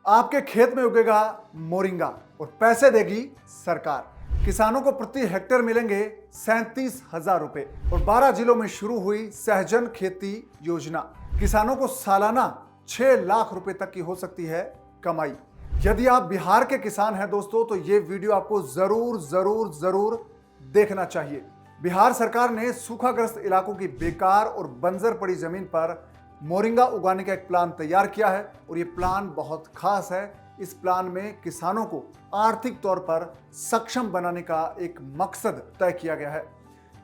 आपके खेत में उगेगा मोरिंगा और पैसे देगी सरकार। किसानों को प्रति हेक्टेयर मिलेंगे 37,000 रुपए और 12 जिलों में शुरू हुई सहजन खेती योजना। किसानों को सालाना 6 लाख रुपए तक की हो सकती है कमाई। यदि आप बिहार के किसान हैं दोस्तों, तो ये वीडियो आपको जरूर देखना चाहिए। बिहार सरकार ने सूखाग्रस्त इलाकों की बेकार और बंजर पड़ी जमीन पर मोरिंगा उगाने का एक प्लान तैयार किया है और ये प्लान बहुत खास है। इस प्लान में किसानों को आर्थिक तौर पर सक्षम बनाने का एक मकसद तय किया गया है।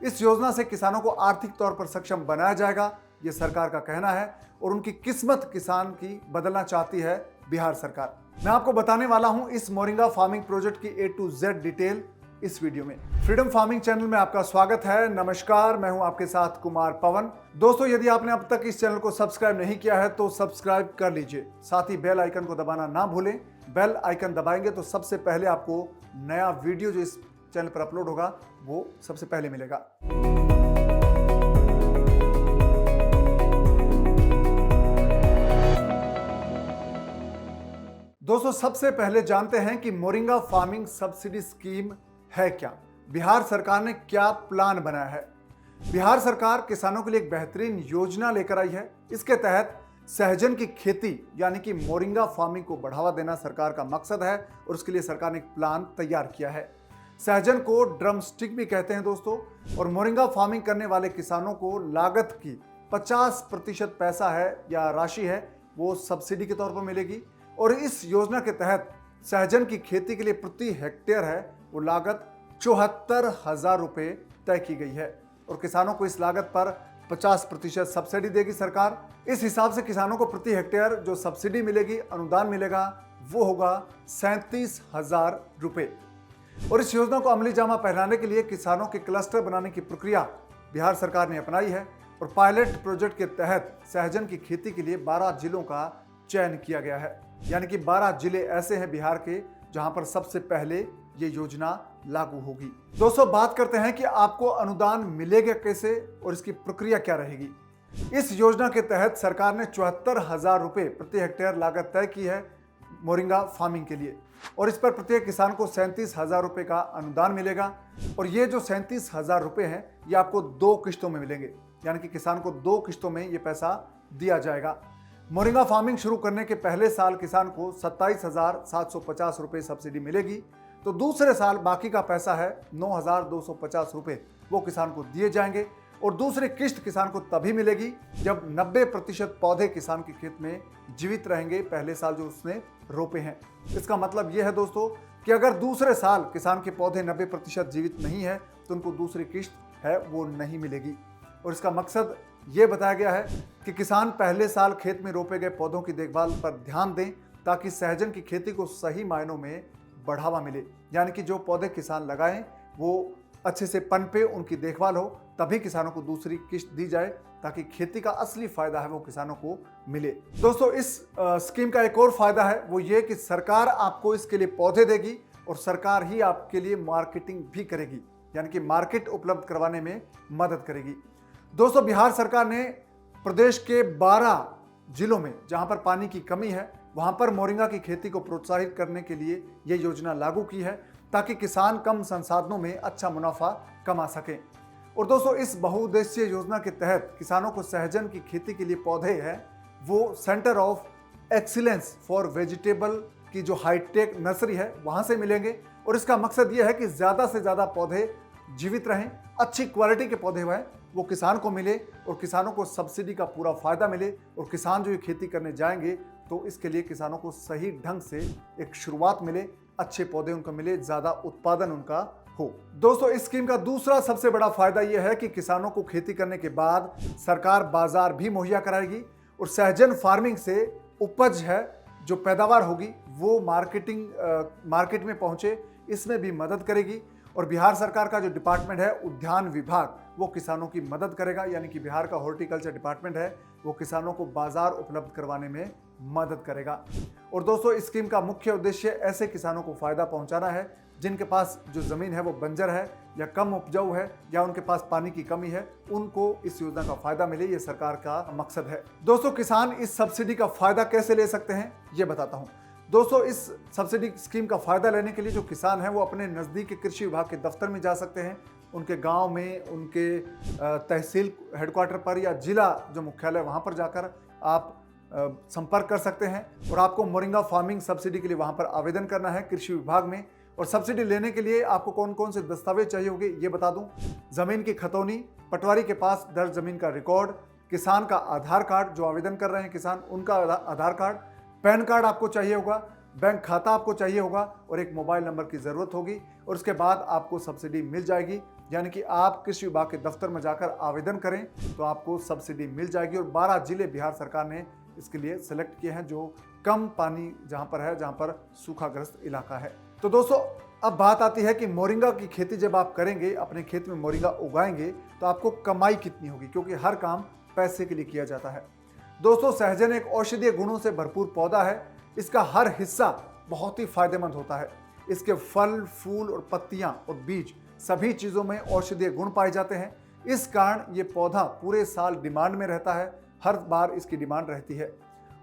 इस योजना से किसानों को आर्थिक तौर पर सक्षम बनाया जाएगा, ये सरकार का कहना है और उनकी किस्मत किसान की बदलना चाहती है बिहार सरकार। मैं आपको बताने वाला हूं इस मोरिंगा फार्मिंग प्रोजेक्ट की A to Z डिटेल इस वीडियो में। फ्रीडम फार्मिंग चैनल में आपका स्वागत है। नमस्कार, मैं हूं आपके साथ कुमार पवन। दोस्तों, यदि आपने अब तक इस चैनल को सब्सक्राइब नहीं किया है तो सब्सक्राइब कर लीजिए। साथ ही बेल आइकन को दबाना ना भूलें। बेल आइकन दबाएंगे तो सबसे पहले आपको नया वीडियो जो इस चैनल पर अपलोड होगा वो सबसे पहले मिलेगा। दोस्तों, सबसे पहले जानते हैं कि मोरिंगा फार्मिंग सब्सिडी स्कीम है क्या। बिहार सरकार ने क्या प्लान बनाया है। बिहार सरकार किसानों के लिए एक बेहतरीन योजना लेकर आई है। इसके तहत सहजन की खेती यानी कि मोरिंगा फार्मिंग को बढ़ावा देना सरकार का मकसद है और उसके लिए सरकार ने एक प्लान तैयार किया है। सहजन को ड्रम स्टिक भी कहते हैं दोस्तों, और मोरिंगा फार्मिंग करने वाले किसानों को लागत की 50% पैसा है या राशि है वो सब्सिडी के तौर पर मिलेगी। और इस योजना के तहत सहजन की खेती के लिए प्रति हेक्टेयर है वो लागत 74,000 रुपए तय की गई है और किसानों को इस लागत पर 50% सब्सिडी देगी सरकार। इस हिसाब से किसानों को प्रति हेक्टेयर जो सब्सिडी मिलेगी, अनुदान मिलेगा, वो होगा 37,000 रुपए। और इस योजना को अमली जामा पहनाने के लिए किसानों के क्लस्टर बनाने की प्रक्रिया बिहार सरकार ने अपनाई है और पायलट प्रोजेक्ट के तहत सहजन की खेती के लिए 12 जिलों का चयन किया गया है। यानी कि 12 जिले ऐसे हैं बिहार के जहां पर सबसे पहले ये योजना लागू होगी। दोस्तों, बात करते हैं कि आपको अनुदान मिलेगा कैसे और इसकी प्रक्रिया क्या रहेगी। इस योजना के तहत सरकार ने 74,000 रुपए प्रति हेक्टेयर लागत तय की है मोरिंगा फार्मिंग के लिए और इस पर प्रत्येक किसान को 37,000 रुपए का अनुदान मिलेगा। और ये जो 37,000 रुपए हैं ये आपको 2 किश्तों में मिलेंगे, यानी कि किसान को 2 किश्तों में ये पैसा दिया जाएगा। मोरिंगा फार्मिंग शुरू करने के पहले साल किसान को 27,750 रुपए सब्सिडी मिलेगी, तो दूसरे साल बाकी का पैसा है 9,250 रुपए वो किसान को दिए जाएंगे और दूसरी किश्त किसान को तभी मिलेगी जब 90% पौधे किसान के खेत में जीवित रहेंगे पहले साल जो उसने रोपे हैं। इसका मतलब यह है दोस्तों कि अगर दूसरे साल किसान के पौधे 90% जीवित नहीं है तो उनको दूसरी किश्त है वो नहीं मिलेगी। और इसका मकसद ये बताया गया है कि किसान पहले साल खेत में रोपे गए पौधों की देखभाल पर ध्यान दें ताकि सहजन की खेती को सही मायनों में बढ़ावा मिले। यानी कि जो पौधे किसान लगाएं वो अच्छे से पनपे, उनकी देखभाल हो, तभी किसानों को दूसरी किश्त दी जाए ताकि खेती का असली फायदा है वो किसानों को मिले। दोस्तों, इस स्कीम का एक और फायदा है वो ये कि सरकार आपको इसके लिए पौधे देगी और सरकार ही आपके लिए मार्केटिंग भी करेगी, यानी कि मार्केट उपलब्ध करवाने में मदद करेगी। दोस्तों, बिहार सरकार ने प्रदेश के 12 जिलों में जहां पर पानी की कमी है वहां पर मोरिंगा की खेती को प्रोत्साहित करने के लिए यह योजना लागू की है ताकि किसान कम संसाधनों में अच्छा मुनाफा कमा सकें। और दोस्तों, इस बहुउद्देशीय योजना के तहत किसानों को सहजन की खेती के लिए पौधे हैं वो centre of excellence for vegetable की जो हाईटेक नर्सरी है वहां से मिलेंगे। और इसका मकसद यह है कि ज़्यादा से ज़्यादा पौधे जीवित रहें, अच्छी क्वालिटी के पौधे हैं वो किसान को मिले और किसानों को सब्सिडी का पूरा फायदा मिले। और किसान जो ये खेती करने जाएंगे तो इसके लिए किसानों को सही ढंग से एक शुरुआत मिले, अच्छे पौधे उनको मिले, ज़्यादा उत्पादन उनका हो। दोस्तों, इस स्कीम का दूसरा सबसे बड़ा फायदा यह है कि किसानों को खेती करने के बाद सरकार बाजार भी मुहैया कराएगी और सहजन फार्मिंग से उपज है जो पैदावार होगी वो मार्केट में पहुंचे, इसमें भी मदद करेगी। और बिहार सरकार का जो डिपार्टमेंट है उद्यान विभाग वो किसानों की मदद करेगा, यानी कि बिहार का हॉर्टिकल्चर डिपार्टमेंट है वो किसानों को बाजार उपलब्ध करवाने में मदद करेगा। और दोस्तों, इस स्कीम का मुख्य उद्देश्य ऐसे किसानों को फायदा पहुंचाना है जिनके पास जो जमीन है वो बंजर है या कम उपजाऊ है या उनके पास पानी की कमी है, उनको इस योजना का फायदा मिले, ये सरकार का मकसद है। दोस्तों, किसान इस सब्सिडी का फायदा कैसे ले सकते हैं ये बताता हूं। दोस्तों, इस सब्सिडी स्कीम का फायदा लेने के लिए जो किसान हैं वो अपने नज़दीक के कृषि विभाग के दफ्तर में जा सकते हैं। उनके गांव में, उनके तहसील हेडक्वार्टर पर या जिला जो मुख्यालय वहां पर जाकर आप संपर्क कर सकते हैं और आपको मोरिंगा फार्मिंग सब्सिडी के लिए वहां पर आवेदन करना है कृषि विभाग में। और सब्सिडी लेने के लिए आपको कौन कौन से दस्तावेज चाहिए होंगे ये बता दूं। जमीन की खतौनी, पटवारी के पास दर्ज जमीन का रिकॉर्ड, किसान का आधार कार्ड, जो आवेदन कर रहे हैं किसान उनका आधार कार्ड, पैन कार्ड आपको चाहिए होगा, बैंक खाता आपको चाहिए होगा और एक मोबाइल नंबर की ज़रूरत होगी। और उसके बाद आपको सब्सिडी मिल जाएगी। यानी कि आप कृषि विभाग के दफ्तर में जाकर आवेदन करें तो आपको सब्सिडी मिल जाएगी। और 12 जिले बिहार सरकार ने इसके लिए सेलेक्ट किए हैं जो कम पानी जहां पर है, जहां पर सूखाग्रस्त इलाका है। तो दोस्तों, अब बात आती है कि मोरिंगा की खेती जब आप करेंगे, अपने खेत में मोरिंगा उगाएंगे तो आपको कमाई कितनी होगी, क्योंकि हर काम पैसे के लिए किया जाता है। दोस्तों, सहजन एक औषधीय गुणों से भरपूर पौधा है। इसका हर हिस्सा बहुत ही फायदेमंद होता है। इसके फल, फूल और पत्तियां और बीज सभी चीजों में औषधीय गुण पाए जाते हैं। इस कारण ये पौधा पूरे साल डिमांड में रहता है, हर बार इसकी डिमांड रहती है।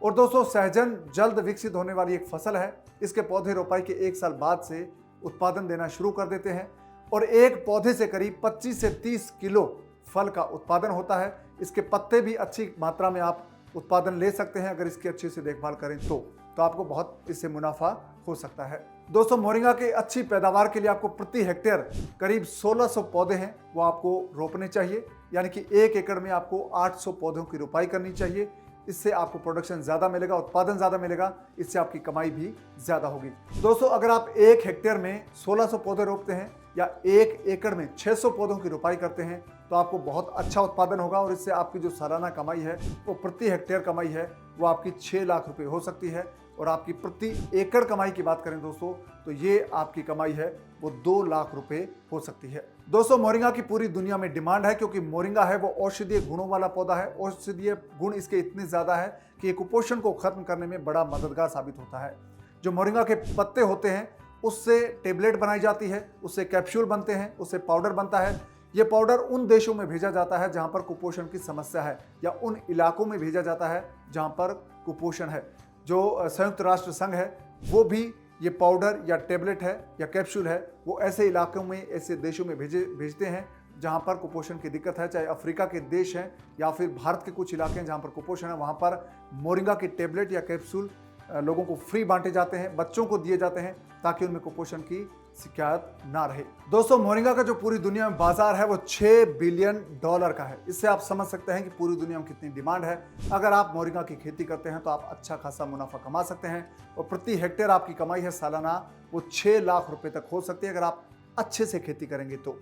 और दोस्तों, सहजन जल्द विकसित होने वाली एक फसल है। इसके पौधे रोपाई के 1 साल बाद से उत्पादन देना शुरू कर देते हैं और एक पौधे से करीब 25 से 30 किलो फल का उत्पादन होता है। इसके पत्ते भी अच्छी मात्रा में आप उत्पादन ले सकते हैं अगर इसकी अच्छे से देखभाल करें तो आपको बहुत इससे मुनाफा हो सकता है। दोस्तों, मोरिंगा की अच्छी पैदावार के लिए आपको प्रति हेक्टेयर करीब 1600 पौधे हैं वो आपको रोपने चाहिए। यानी कि 1 एकड़ में आपको 800 पौधों की रोपाई करनी चाहिए। इससे आपको प्रोडक्शन ज़्यादा मिलेगा, उत्पादन ज़्यादा मिलेगा, इससे आपकी कमाई भी ज़्यादा होगी। दोस्तों, अगर आप 1 हेक्टेयर में 1600 पौधे रोपते हैं या 1 एकड़ में 600 पौधों की रोपाई करते हैं तो आपको बहुत अच्छा उत्पादन होगा और इससे आपकी जो सालाना कमाई है वो प्रति हेक्टेयर कमाई है वो आपकी 6 लाख रुपए हो सकती है। और आपकी प्रति एकड़ कमाई की बात करें दोस्तों तो ये आपकी कमाई है वो 2 लाख रुपए हो सकती है। दोस्तों, मोरिंगा की पूरी दुनिया में डिमांड है क्योंकि मोरिंगा है वो औषधीय गुणों वाला पौधा है। औषधीय गुण इसके इतने ज़्यादा है कि कुपोषण को खत्म करने में बड़ा मददगार साबित होता है। जो मोरिंगा के पत्ते होते हैं उससे टेबलेट बनाई जाती है, उससे कैप्सूल बनते हैं, उससे पाउडर बनता है। ये पाउडर उन देशों में भेजा जाता है जहाँ पर कुपोषण की समस्या है या उन इलाकों में भेजा जाता है जहाँ पर कुपोषण है। जो संयुक्त राष्ट्र संघ है वो भी ये पाउडर या टेबलेट है या कैप्सूल है वो ऐसे इलाकों में, ऐसे देशों में भेजते हैं जहाँ पर कुपोषण की दिक्कत है। चाहे अफ्रीका के देश हैं या फिर भारत के कुछ इलाके हैं जहाँ पर कुपोषण है, वहाँ पर मोरिंगा की टेबलेट या कैप्सूल लोगों को फ्री बांटे जाते हैं, बच्चों को दिए जाते हैं ताकि उनमें कुपोषण की शिकायत ना रहे। दोस्तों, मोरिंगा का जो पूरी दुनिया में बाजार है वो $6 बिलियन का है। इससे आप समझ सकते हैं कि पूरी दुनिया में कितनी डिमांड है। अगर आप मोरिंगा की खेती करते हैं तो आप अच्छा खासा मुनाफा कमा सकते हैं और प्रति हेक्टेयर आपकी कमाई है सालाना वो 6 लाख रुपए तक हो सकती है अगर आप अच्छे से खेती करेंगे तो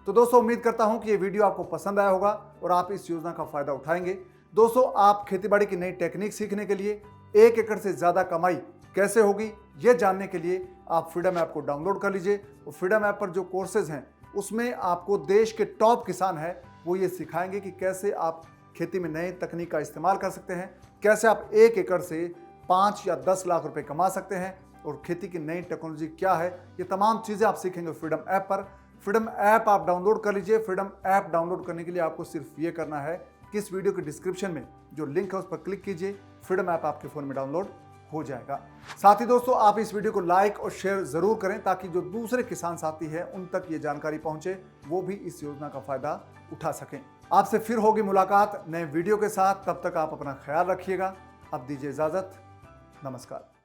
दोस्तों, उम्मीद करता हूं कि ये वीडियो आपको पसंद आया होगा और आप इस योजना का फायदा उठाएंगे। दोस्तों, आप खेतीबाड़ी की नई टेक्निक सीखने के लिए 1 एकड़ से ज़्यादा कमाई कैसे होगी ये जानने के लिए आप फ्रीडम ऐप को डाउनलोड कर लीजिए। और फ्रीडम ऐप पर जो कोर्सेज हैं उसमें आपको देश के टॉप किसान हैं वो ये सिखाएंगे कि कैसे आप खेती में नए तकनीक का इस्तेमाल कर सकते हैं, कैसे आप 1 एकड़ से 5 या 10 लाख रुपए कमा सकते हैं और खेती की नई टेक्नोलॉजी क्या है, ये तमाम चीज़ें आप सीखेंगे फ्रीडम ऐप पर। फ्रीडम ऐप आप डाउनलोड कर लीजिए। फ्रीडम ऐप डाउनलोड करने के लिए आपको सिर्फ ये करना है कि इस वीडियो के डिस्क्रिप्शन में जो लिंक है उस पर क्लिक कीजिए। फ्रीडम ऐप आपके फ़ोन में डाउनलोड हो जाएगा। साथ ही दोस्तों, आप इस वीडियो को लाइक और शेयर ज़रूर करें ताकि जो दूसरे किसान साथी हैं उन तक ये जानकारी पहुंचे, वो भी इस योजना का फ़ायदा उठा सकें। आपसे फिर होगी मुलाकात नए वीडियो के साथ। तब तक आप अपना ख्याल रखिएगा। अब दीजिए इजाज़त। नमस्कार।